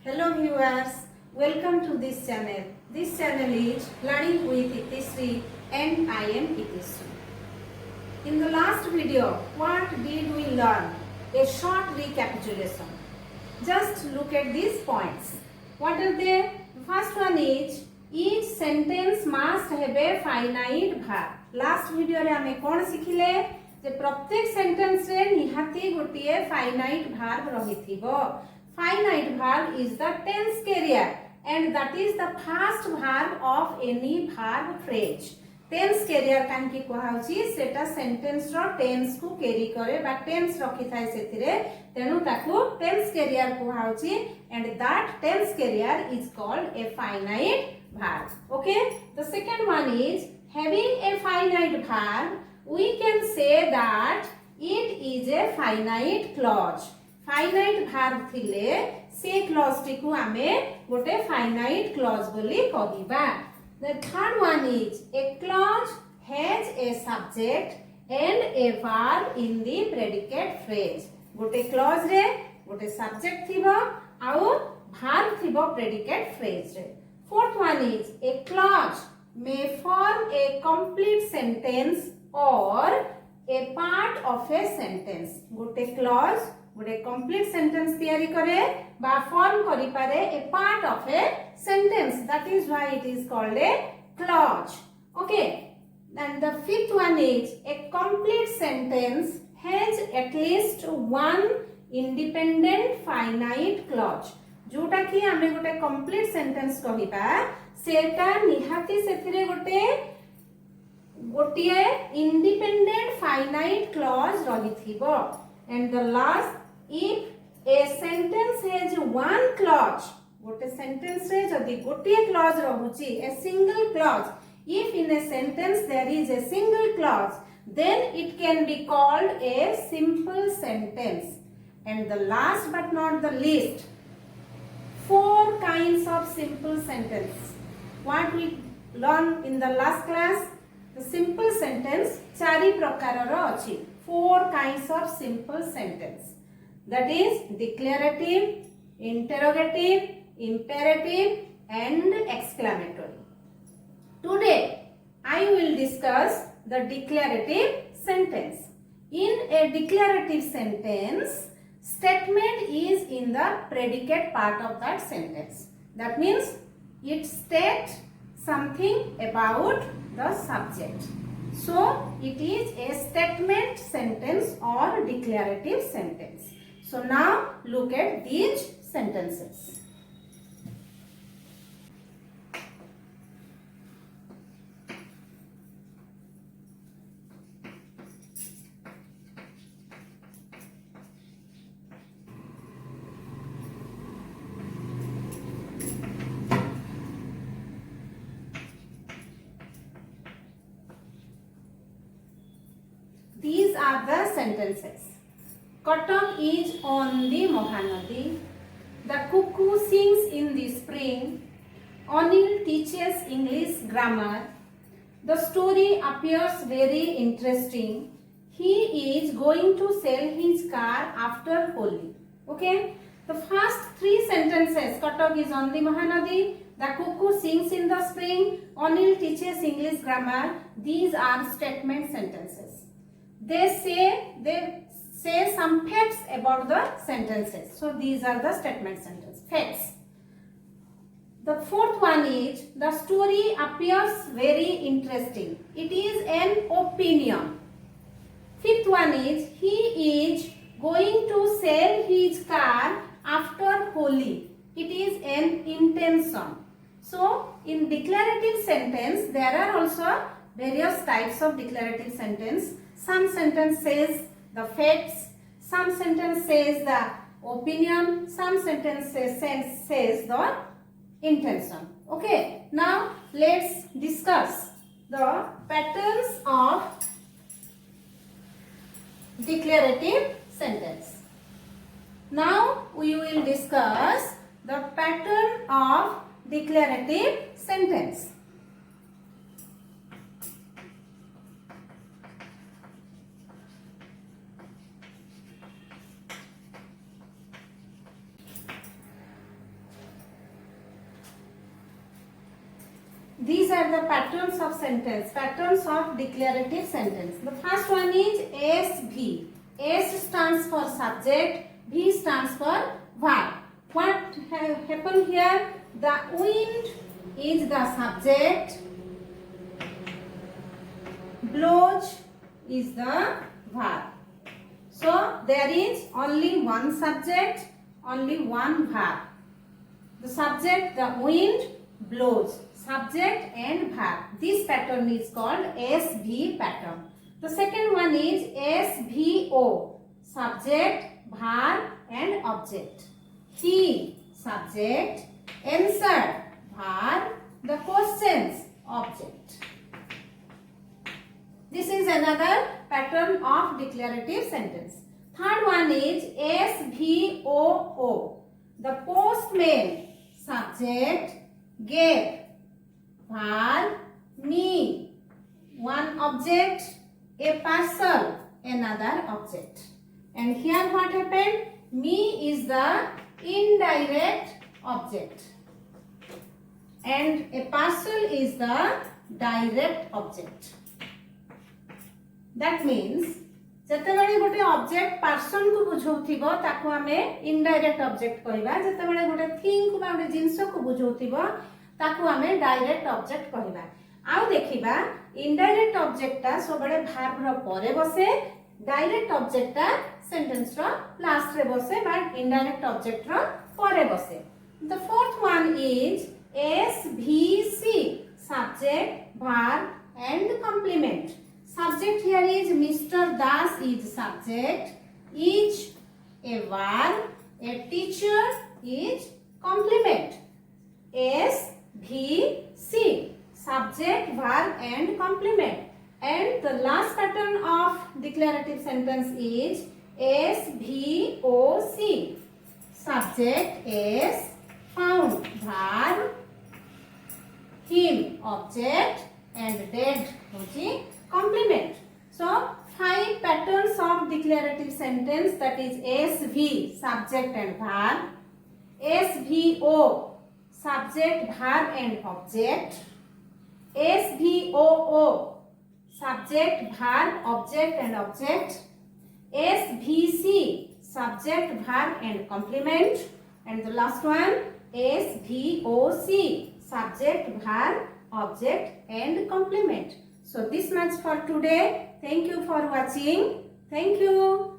Hello viewers, welcome to this channel. This channel is Learning with Itisri and I am Itisri. In the last video, what did we learn? A short recapitulation. Just look at these points. What are they? First one is each sentence must have a finite verb. Last video रे हमें कौन सिखिले जे प्रत्येक sentence रे निहाती गोटिए finite verb रहिथिबो. Finite verb is the tense carrier and that is the first verb of any verb phrase. Tense carrier कांकी कोहाउची सेटा सेंटेंस रो टेंस को कैरी करे बा टेंस रखि थाए सेथिरे तेनु ताकू टेंस carrier कोहाउची and that tense carrier is called a finite verb. Okay, the second one is having a finite verb we can say that it is a finite clause. Finite verb थिले से clause T को आमे गोटे finite clause बोली कहिबा. The third one is a clause has a subject and a verb in the predicate phrase. गोटे clause रे गोटे सब्जेक्ट थिबो आउ वर्ब थिबो प्रेडिकेट फ्रेज रे. Fourth one is a clause may form a complete sentence or a part of a sentence. गोटे clause गोटे complete sentence तैयारी करे बा फॉर्म करि पारे a part of a sentence. That is why it is called a clause. Okay, and the fifth one is a complete sentence has at least one independent finite clause. जोटा कि हमें गोटे complete sentence कहिबा सेटा निहाती सेथिरे गोटिए independent finite clause रहिथिबो. And the last, if a sentence has one clause, गोटे sentence रे जदि गोटिए clause रहुची, a single clause, if in a sentence there is a single clause, then it can be called a simple sentence. And the last but not the least, four kinds of simple sentence. What we learned in the last class, the simple sentence चारि प्रकारर अछि. Four kinds of simple sentence, that is declarative, interrogative, imperative and exclamatory. Today I will discuss the declarative sentence. In a declarative sentence, statement is in the predicate part of that sentence. That means it states something about the subject. So it is a statement sentence or declarative sentence. So now look at these sentences. These are the sentences. Cotton is on the Mahanadi. The cuckoo sings in the spring. Anil teaches English grammar. The story appears very interesting. He is going to sell his car after Holi. Okay. The first three sentences, Cotton is on the Mahanadi. The cuckoo sings in the spring. Anil teaches English grammar. These are statement sentences. They say some facts about the sentences. So these are the statement sentence facts. The fourth one is the story appears very interesting. It is an opinion. Fifth one is he is going to sell his car after Holi. It is an intention. So in declarative sentence there are also various types of declarative sentence. Some sentence says the facts, some sentence says the opinion, some sentence says the intention. Okay, now let's discuss the patterns of declarative sentence. Now we will discuss the pattern of declarative sentence. these are the patterns of sentence, patterns of declarative sentence. The first one is SV. S stands for subject, V stands for verb. What happened here? The wind is the subject, blows is the verb. So there is only one subject, only one verb. The subject, the wind blows, subject and verb. This pattern is called SV pattern. The second one is SVO, subject, verb and object. He, subject, answer, verb, the questions, object. This is another pattern of declarative sentence. Third one is SVOO, the postman, subject, gave, verb, me, one object, a parcel, another object. And here what happened? Me is the indirect object and a parcel is the direct object. That means जेतेबेले गोटे object person को बुझौथिबो ताको हमें indirect object कहबा, जेतेबेले गोटे thing को गोटे जिंस को बुझौथिबो ताको हमें डायरेक्ट ऑब्जेक्ट कहबा. आउ देखिबा इनडायरेक्ट ऑब्जेक्ट ता सबले वर्ब रो परे बसे, डायरेक्ट ऑब्जेक्ट ता सेंटेंस रो लास्ट रे बसे बा इनडायरेक्ट ऑब्जेक्ट रो परे बसे. The fourth one is SVC, subject, verb and complement. Subject here is Mr. Das is subject, is a verb, a teacher is complement. SVC, subject, verb and complement. And the last pattern of declarative sentence is SVOC, subject is found, verb, him, object and dead, complement. So 5 patterns of declarative sentence, that is SV, subject and verb, SVO, subject, verb and object, SVOO, subject, verb, object and object, SVC, subject, verb and complement, and the last one SVOC, subject, verb, object and complement. So this much for today. Thank you for watching. Thank you.